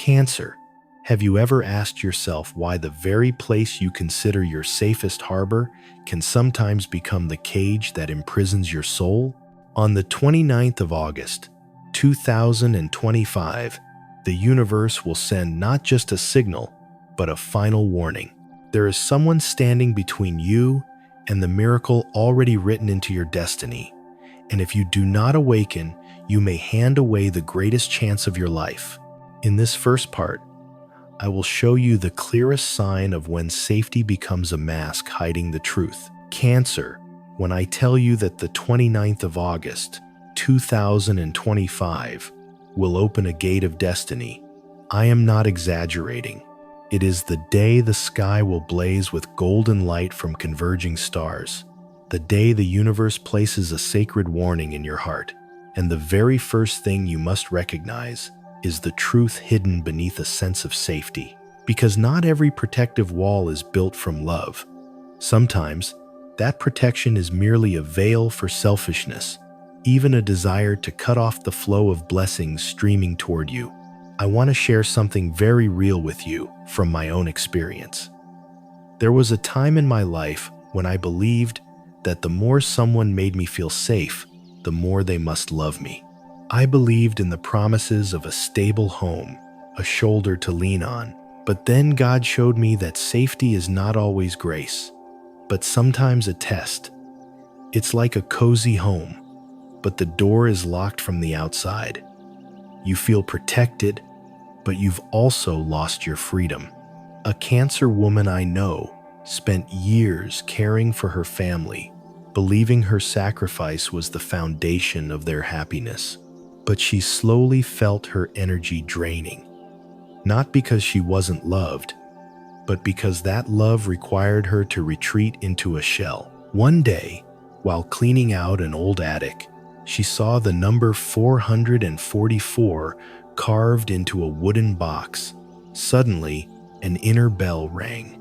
Cancer. Have you ever asked yourself why the very place you consider your safest harbor can sometimes become the cage that imprisons your soul? On the 29th of August, 2025, the universe will send not just a signal, but a final warning. There is someone standing between you and the miracle already written into your destiny. And if you do not awaken, you may hand away the greatest chance of your life. In this first part, I will show you the clearest sign of when safety becomes a mask hiding the truth. Cancer, when I tell you that the 29th of August, 2025, will open a gate of destiny, I am not exaggerating. It is the day the sky will blaze with golden light from converging stars, the day the universe places a sacred warning in your heart. And the very first thing you must recognize is the truth hidden beneath a sense of safety. Because not every protective wall is built from love. Sometimes, that protection is merely a veil for selfishness, even a desire to cut off the flow of blessings streaming toward you. I want to share something very real with you from my own experience. There was a time in my life when I believed that the more someone made me feel safe, the more they must love me. I believed in the promises of a stable home, a shoulder to lean on. But then God showed me that safety is not always grace, but sometimes a test. It's like a cozy home, but the door is locked from the outside. You feel protected, but you've also lost your freedom. A Cancer woman I know spent years caring for her family, believing her sacrifice was the foundation of their happiness. But she slowly felt her energy draining, not because she wasn't loved, but because that love required her to retreat into a shell. One day, while cleaning out an old attic, she saw the number 444 carved into a wooden box. Suddenly, an inner bell rang.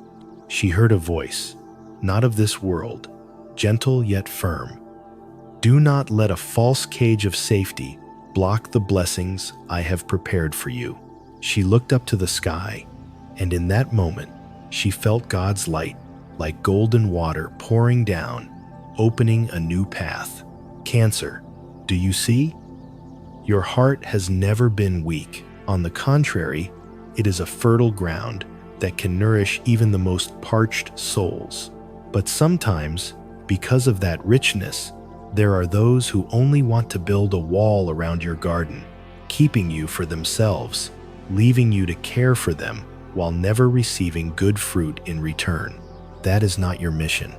She heard a voice, not of this world, gentle yet firm. Do not let a false cage of safety block the blessings I have prepared for you. She looked up to the sky, and in that moment, she felt God's light, like golden water pouring down, opening a new path. Cancer, do you see? Your heart has never been weak. On the contrary, it is a fertile ground that can nourish even the most parched souls. But sometimes, because of that richness, there are those who only want to build a wall around your garden, keeping you for themselves, leaving you to care for them while never receiving good fruit in return. That is not your mission.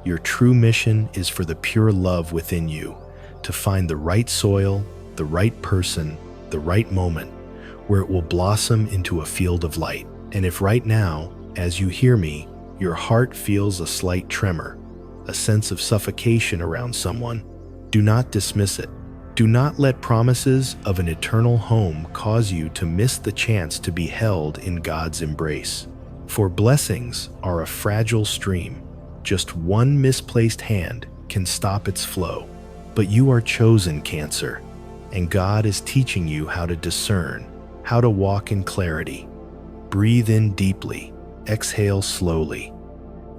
Your true mission is for the pure love within you, to find the right soil, the right person, the right moment, where it will blossom into a field of light. And if right now, as you hear me, your heart feels a slight tremor, a sense of suffocation around someone, do not dismiss it. Do not let promises of an eternal home cause you to miss the chance to be held in God's embrace. For blessings are a fragile stream. Just one misplaced hand can stop its flow. But you are chosen, Cancer, and God is teaching you how to discern, how to walk in clarity. Breathe in deeply, exhale slowly.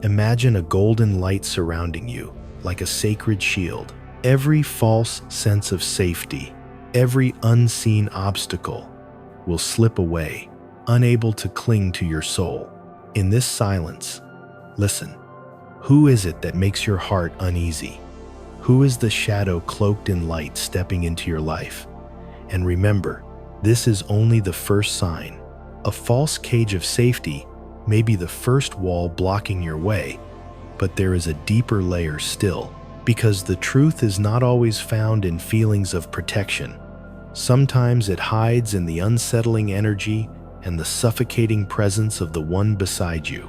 Imagine a golden light surrounding you, like a sacred shield. Every false sense of safety, every unseen obstacle will slip away, unable to cling to your soul. In this silence, listen. Who is it that makes your heart uneasy? Who is the shadow cloaked in light stepping into your life? And remember, this is only the first sign. A false cage of safety may be the first wall blocking your way, but there is a deeper layer still, because the truth is not always found in feelings of protection. Sometimes it hides in the unsettling energy and the suffocating presence of the one beside you.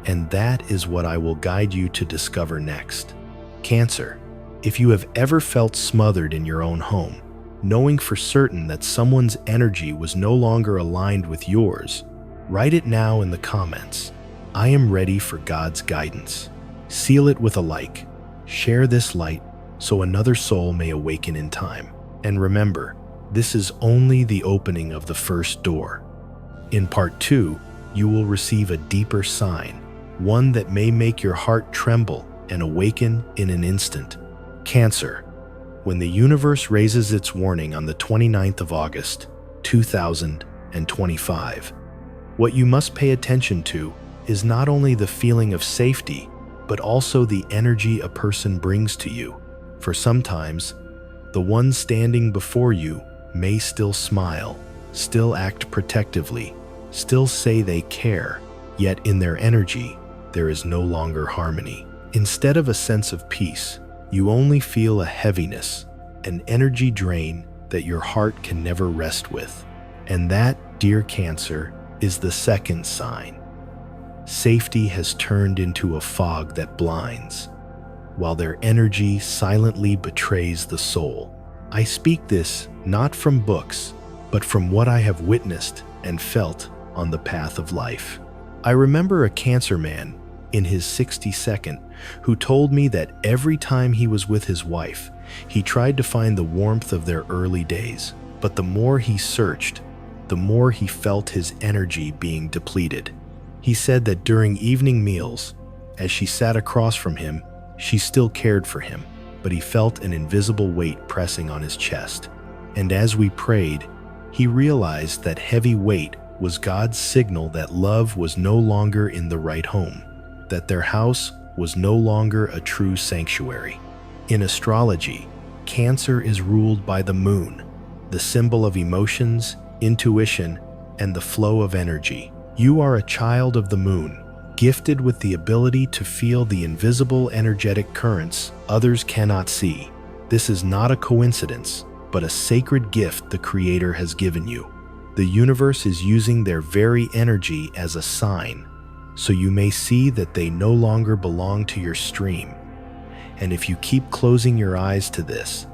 And that is what I will guide you to discover next. Cancer, if you have ever felt smothered in your own home, knowing for certain that someone's energy was no longer aligned with yours, write it now in the comments. I am ready for God's guidance. Seal it with a like. Share this light so another soul may awaken in time. And remember, This is only the opening of the first door. In part 2, you will receive a deeper sign, one that may make your heart tremble and awaken in an instant. Cancer. When the universe raises its warning on the 29th of August, 2025, what you must pay attention to is not only the feeling of safety, but also the energy a person brings to you. For sometimes, the one standing before you may still smile, still act protectively, still say they care, yet in their energy, there is no longer harmony. Instead of a sense of peace, you only feel a heaviness, an energy drain that your heart can never rest with. And that, dear Cancer, is the second sign. Safety has turned into a fog that blinds, while their energy silently betrays the soul. I speak this not from books, but from what I have witnessed and felt on the path of life. I remember a Cancer man in his 62nd who told me that every time he was with his wife, he tried to find the warmth of their early days, but the more he searched, the more he felt his energy being depleted. He said that during evening meals, as she sat across from him, she still cared for him, but he felt an invisible weight pressing on his chest. And as we prayed, he realized that heavy weight was God's signal that love was no longer in the right home, that their house was no longer a true sanctuary. In astrology, Cancer is ruled by the moon, the symbol of emotions, intuition, and the flow of energy. You are a child of the moon, gifted with the ability to feel the invisible energetic currents others cannot see. This is not a coincidence, but a sacred gift the Creator has given you. The universe is using their very energy as a sign, so you may see that they no longer belong to your stream. And if you keep closing your eyes to this,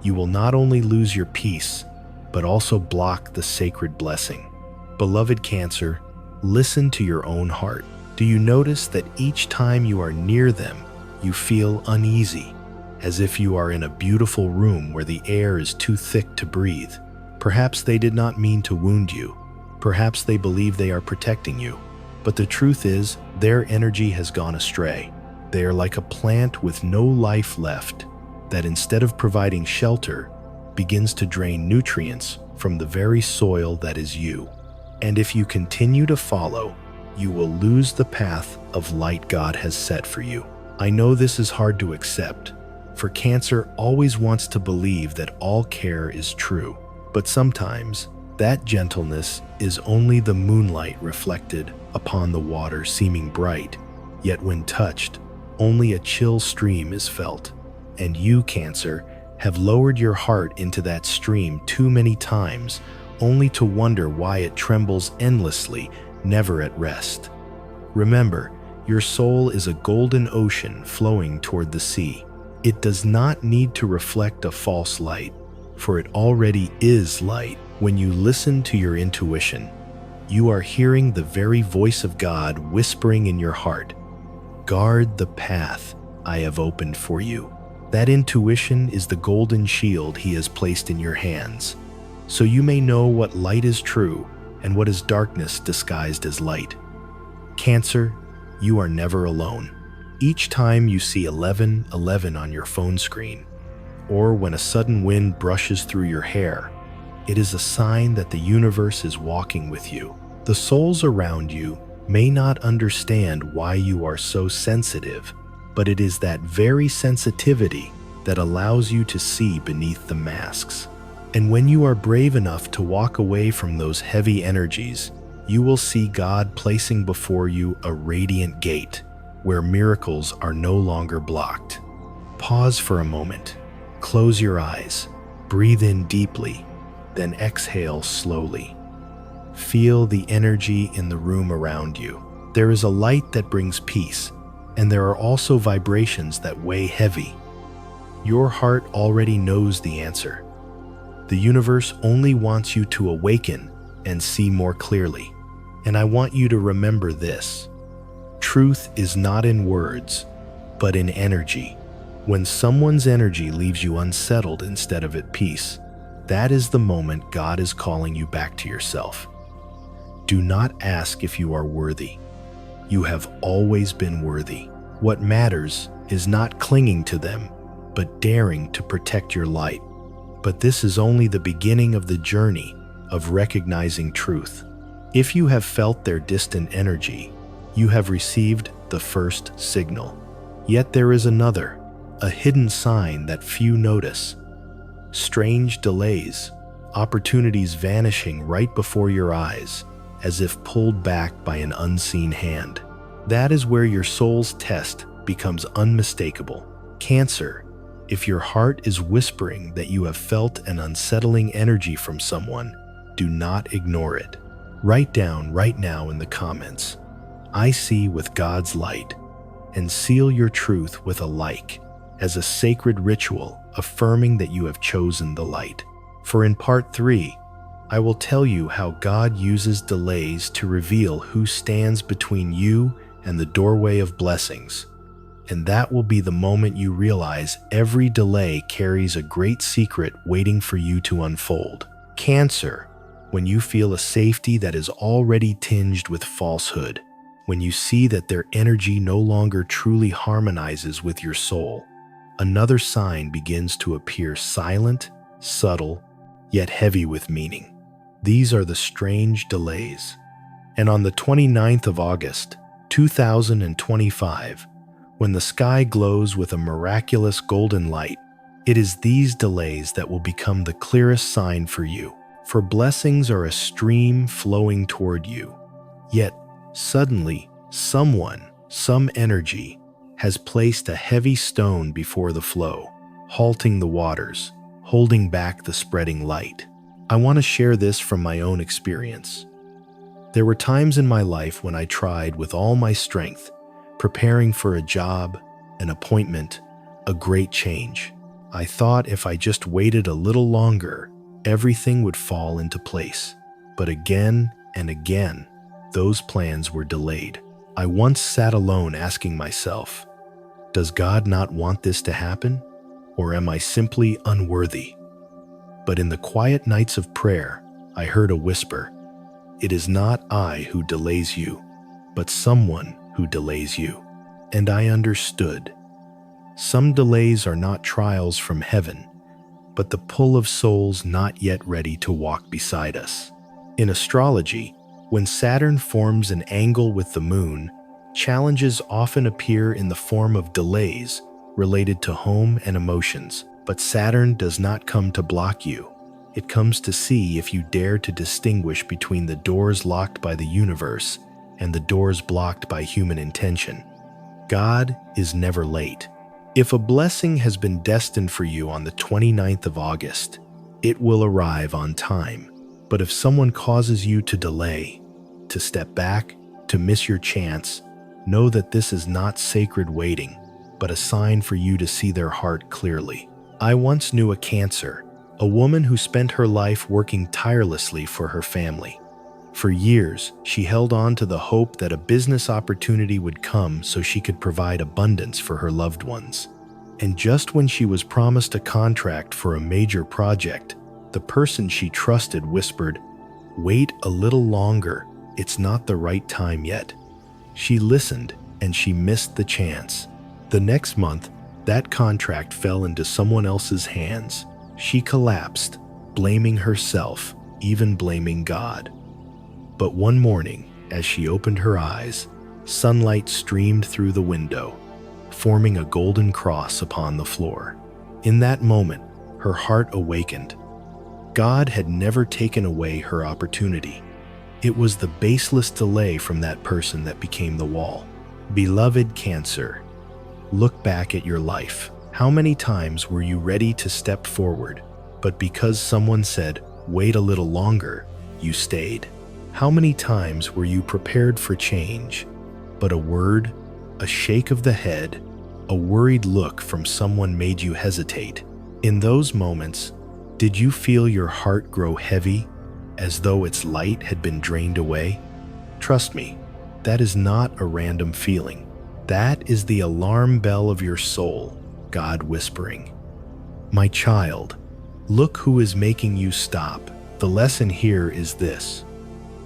you will not only lose your peace, but also block the sacred blessing. Beloved Cancer, listen to your own heart. Do you notice that each time you are near them, you feel uneasy, as if you are in a beautiful room where the air is too thick to breathe? Perhaps they did not mean to wound you. Perhaps they believe they are protecting you. But the truth is, their energy has gone astray. They are like a plant with no life left, that instead of providing shelter, begins to drain nutrients from the very soil that is you. And if you continue to follow, you will lose the path of light God has set for you. I know this is hard to accept, for Cancer always wants to believe that all care is true. But sometimes, that gentleness is only the moonlight reflected upon the water seeming bright, yet when touched, only a chill stream is felt. And you, Cancer, have lowered your heart into that stream too many times, only to wonder why it trembles endlessly, never at rest. Remember, your soul is a golden ocean flowing toward the sea. It does not need to reflect a false light, for it already is light. When you listen to your intuition, you are hearing the very voice of God whispering in your heart, "Guard the path I have opened for you." That intuition is the golden shield He has placed in your hands, so you may know what light is true and what is darkness disguised as light. Cancer, you are never alone. Each time you see 1111 on your phone screen, or when a sudden wind brushes through your hair, it is a sign that the universe is walking with you. The souls around you may not understand why you are so sensitive, but it is that very sensitivity that allows you to see beneath the masks. And when you are brave enough to walk away from those heavy energies, you will see God placing before you a radiant gate where miracles are no longer blocked. Pause for a moment. Close your eyes. Breathe in deeply, then exhale slowly. Feel the energy in the room around you. There is a light that brings peace, and there are also vibrations that weigh heavy. Your heart already knows the answer. The universe only wants you to awaken and see more clearly. And I want you to remember this. Truth is not in words, but in energy. When someone's energy leaves you unsettled instead of at peace, That is the moment God is calling you back to yourself. Do not ask if you are worthy. You have always been worthy. What matters is not clinging to them, but daring to protect your light. But this is only the beginning of the journey of recognizing truth. If you have felt their distant energy, you have received the first signal. Yet there is another, a hidden sign that few notice. Strange delays, opportunities vanishing right before your eyes, as if pulled back by an unseen hand. That is where your soul's test becomes unmistakable. Cancer, if your heart is whispering that you have felt an unsettling energy from someone, do not ignore it. Write down right now in the comments, "I see with God's light," and seal your truth with a like, as a sacred ritual affirming that you have chosen the light. For in part 3, I will tell you how God uses delays to reveal who stands between you and the doorway of blessings. And that will be the moment you realize every delay carries a great secret waiting for you to unfold. Cancer, when you feel a safety that is already tinged with falsehood, when you see that their energy no longer truly harmonizes with your soul, another sign begins to appear, silent, subtle, yet heavy with meaning. These are the strange delays. And on the 29th of August, 2025, when the sky glows with a miraculous golden light, it is these delays that will become the clearest sign for you. For blessings are a stream flowing toward you. Yet, suddenly, some energy, has placed a heavy stone before the flow, halting the waters, holding back the spreading light. I want to share this from my own experience. There were times in my life when I tried with all my strength, preparing for a job, an appointment, a great change. I thought if I just waited a little longer, everything would fall into place. But again and again, those plans were delayed. I once sat alone asking myself, does God not want this to happen? Or am I simply unworthy? But in the quiet nights of prayer, I heard a whisper, "It is not I who delays you, but someone who delays you." And I understood. Some delays are not trials from heaven, but the pull of souls not yet ready to walk beside us. In astrology, when Saturn forms an angle with the moon, challenges often appear in the form of delays related to home and emotions. But Saturn does not come to block you. It comes to see if you dare to distinguish between the doors locked by the universe and the doors blocked by human intention. God is never late. If a blessing has been destined for you on the 29th of August, it will arrive on time. But if someone causes you to delay, to step back, to miss your chance, know that this is not sacred waiting, but a sign for you to see their heart clearly. I once knew a Cancer, a woman who spent her life working tirelessly for her family. For years, she held on to the hope that a business opportunity would come so she could provide abundance for her loved ones. And just when she was promised a contract for a major project, the person she trusted whispered, "Wait a little longer, it's not the right time yet." She listened, and she missed the chance. The next month, that contract fell into someone else's hands. She collapsed, blaming herself, even blaming God. But one morning, as she opened her eyes, sunlight streamed through the window, forming a golden cross upon the floor. In that moment, her heart awakened. God had never taken away her opportunity. It was the baseless delay from that person that became the wall. Beloved Cancer, look back at your life. How many times were you ready to step forward, but because someone said, "Wait a little longer," you stayed? How many times were you prepared for change, but a word, a shake of the head, a worried look from someone made you hesitate? In those moments, did you feel your heart grow heavy, as though its light had been drained away? Trust me, that is not a random feeling. That is the alarm bell of your soul, God whispering, "My child, Look who is making you stop. The lesson here is this: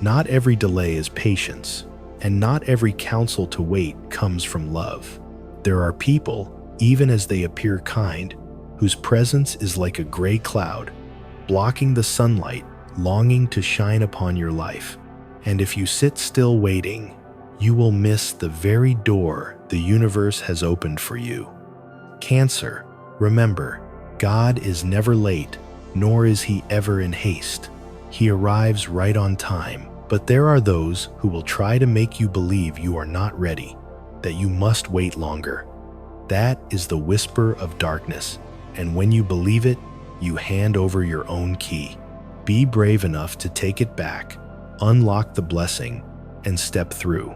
not every delay is patience, and not every counsel to wait comes from love. There are people, even as they appear kind, whose presence is like a gray cloud, blocking the sunlight, longing to shine upon your life. And if you sit still waiting, you will miss the very door the universe has opened for you. Cancer, remember, God is never late, nor is he ever in haste. He arrives right on time. But there are those who will try to make you believe you are not ready, that you must wait longer. That is the whisper of darkness, and when you believe it, you hand over your own key. Be brave enough to take it back, unlock the blessing, and step through.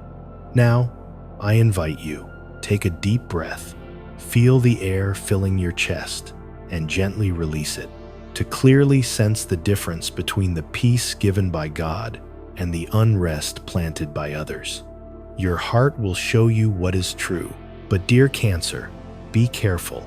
Now, I invite you, take a deep breath, feel the air filling your chest, and gently release it, to clearly sense the difference between the peace given by God and the unrest planted by others. Your heart will show you what is true. But dear Cancer, be careful.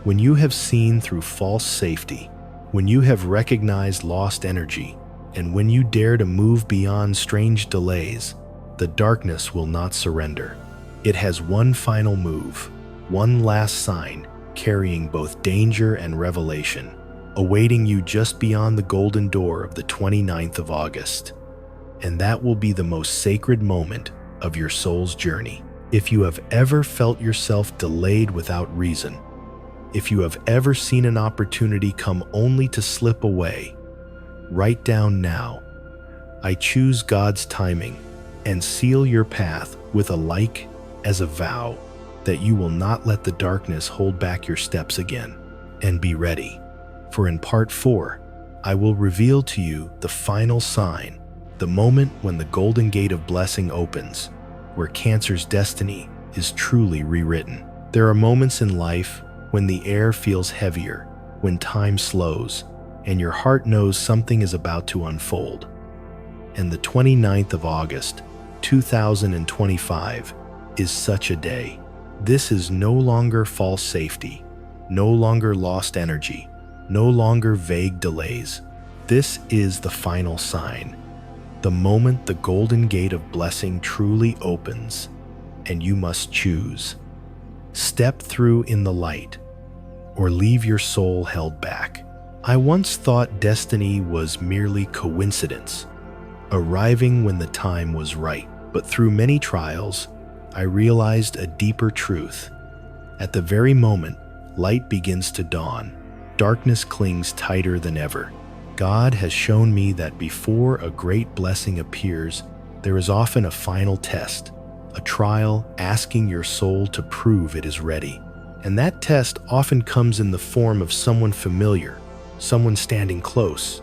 When you have seen through false safety, when you have recognized lost energy, and when you dare to move beyond strange delays, the darkness will not surrender. It has one final move, one last sign, carrying both danger and revelation, awaiting you just beyond the golden door of the 29th of August. And that will be the most sacred moment of your soul's journey. If you have ever felt yourself delayed without reason, if you have ever seen an opportunity come only to slip away, write down now, I choose God's timing, and seal your path with a like as a vow that you will not let the darkness hold back your steps again. And be ready, for in part 4, I will reveal to you the final sign, the moment when the golden gate of blessing opens, where Cancer's destiny is truly rewritten. There are moments in life when the air feels heavier, when time slows, and your heart knows something is about to unfold. And the 29th of August, 2025, is such a day. This is no longer false safety, no longer lost energy, no longer vague delays. This is the final sign. The moment the golden gate of blessing truly opens, and you must choose. Step through in the light, or leave your soul held back. I once thought destiny was merely coincidence, arriving when the time was right. But through many trials, I realized a deeper truth. At the very moment light begins to dawn, darkness clings tighter than ever. God has shown me that before a great blessing appears, there is often a final test, a trial asking your soul to prove it is ready. And that test often comes in the form of someone familiar, someone standing close,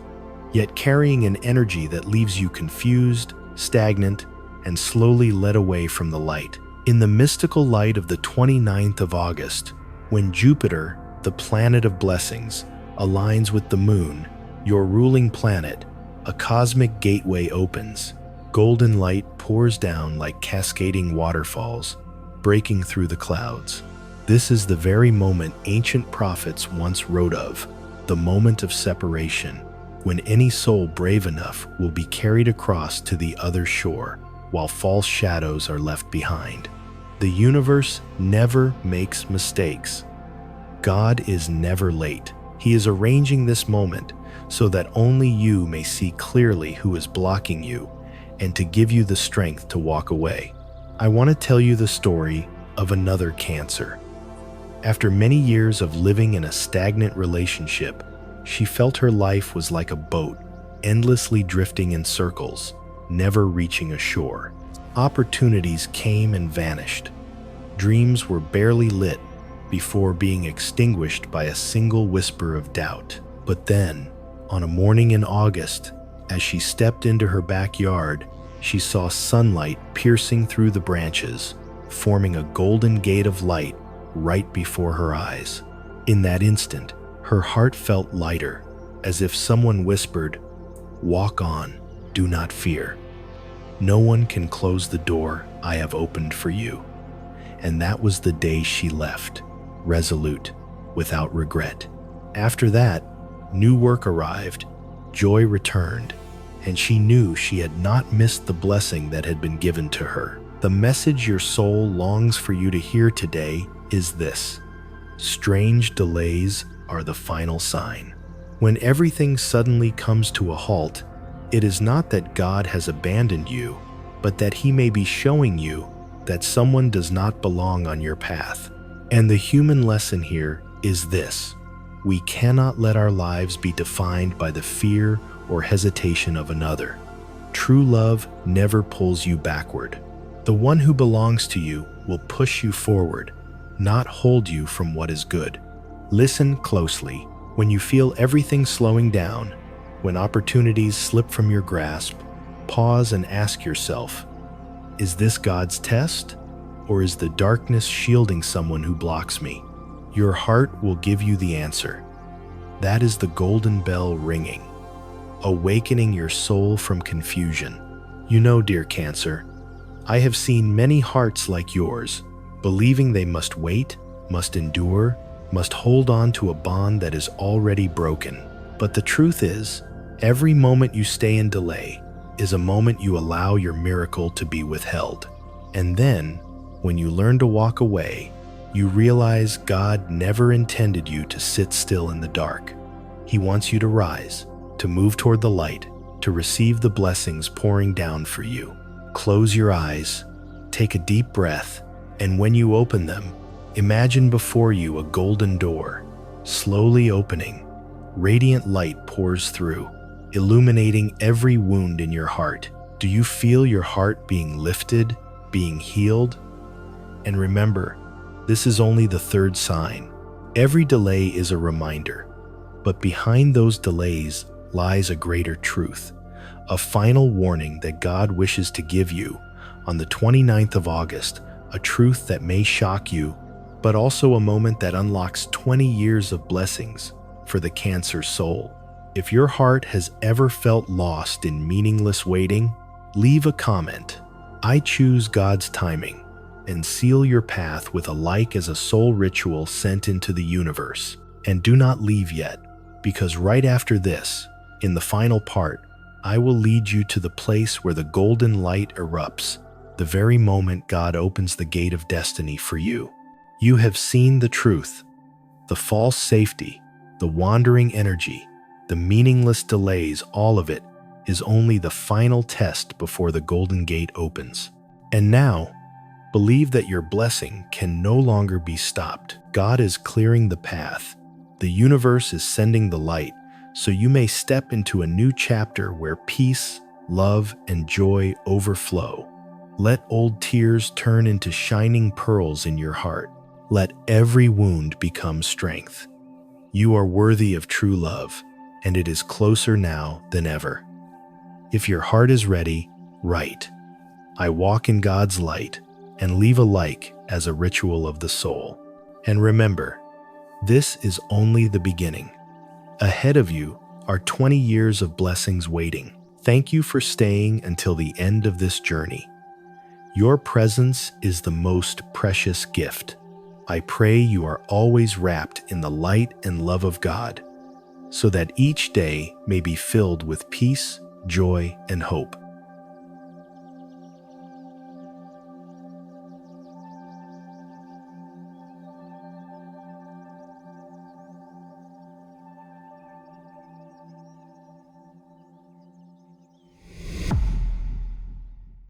yet carrying an energy that leaves you confused, stagnant, and slowly led away from the light. In the mystical light of the 29th of August, when Jupiter, the planet of blessings, aligns with the moon, your ruling planet, a cosmic gateway opens. Golden light pours down like cascading waterfalls, breaking through the clouds. This is the very moment ancient prophets once wrote of, the moment of separation, when any soul brave enough will be carried across to the other shore, while false shadows are left behind. The universe never makes mistakes. God is never late. He is arranging this moment so that only you may see clearly who is blocking you and to give you the strength to walk away. I want to tell you the story of another Cancer. After many years of living in a stagnant relationship, she felt her life was like a boat, endlessly drifting in circles, never reaching a shore. Opportunities came and vanished. Dreams were barely lit before being extinguished by a single whisper of doubt. But then, on a morning in August, as she stepped into her backyard, she saw sunlight piercing through the branches, forming a golden gate of light right before her eyes. In that instant, her heart felt lighter, as if someone whispered, "Walk on, do not fear. No one can close the door I have opened for you." And that was the day she left, resolute, without regret. After that, New work arrived, joy returned, and she knew she had not missed the blessing that had been given to her. The message your soul longs for you to hear today is this: strange delays are the final sign. When everything suddenly comes to a halt, it is not that God has abandoned you, but that He may be showing you that someone does not belong on your path. And the human lesson here is this: we cannot let our lives be defined by the fear or hesitation of another. True love never pulls you backward. The one who belongs to you will push you forward, not hold you from what is good. Listen closely. When you feel everything slowing down, when opportunities slip from your grasp, pause and ask yourself, is this God's test, or is the darkness shielding someone who blocks me? Your heart will give you the answer. That is the golden bell ringing, awakening your soul from confusion. You know, dear Cancer, I have seen many hearts like yours, believing they must wait, must endure, must hold on to a bond that is already broken. But the truth is, every moment you stay in delay is a moment you allow your miracle to be withheld. And then, when you learn to walk away, you realize God never intended you to sit still in the dark. He wants you to rise, to move toward the light, to receive the blessings pouring down for you. Close your eyes, take a deep breath, and when you open them, imagine before you a golden door, slowly opening. Radiant light pours through, illuminating every wound in your heart. Do you feel your heart being lifted, being healed? And remember, this is only the third sign. Every delay is a reminder, but behind those delays lies a greater truth, a final warning that God wishes to give you on the 29th of August, a truth that may shock you, but also a moment that unlocks 20 years of blessings for the Cancer soul. If your heart has ever felt lost in meaningless waiting, leave a comment. I choose God's timing, and seal your path with a like as a soul ritual sent into the universe. And do not leave yet, because right after this, in the final part, I will lead you to the place where the golden light erupts, the very moment God opens the gate of destiny for you. You have seen the truth, the false safety, the wandering energy, the meaningless delays. All of it is only the final test before the golden gate opens. And now, believe that your blessing can no longer be stopped. God is clearing the path. The universe is sending the light, so you may step into a new chapter where peace, love, and joy overflow. Let old tears turn into shining pearls in your heart. Let every wound become strength. You are worthy of true love, and it is closer now than ever. If your heart is ready, write, I walk in God's light, and leave a like as a ritual of the soul. And remember, this is only the beginning. Ahead of you are 20 years of blessings waiting. Thank you for staying until the end of this journey. Your presence is the most precious gift. I pray you are always wrapped in the light and love of God, so that each day may be filled with peace, joy, and hope.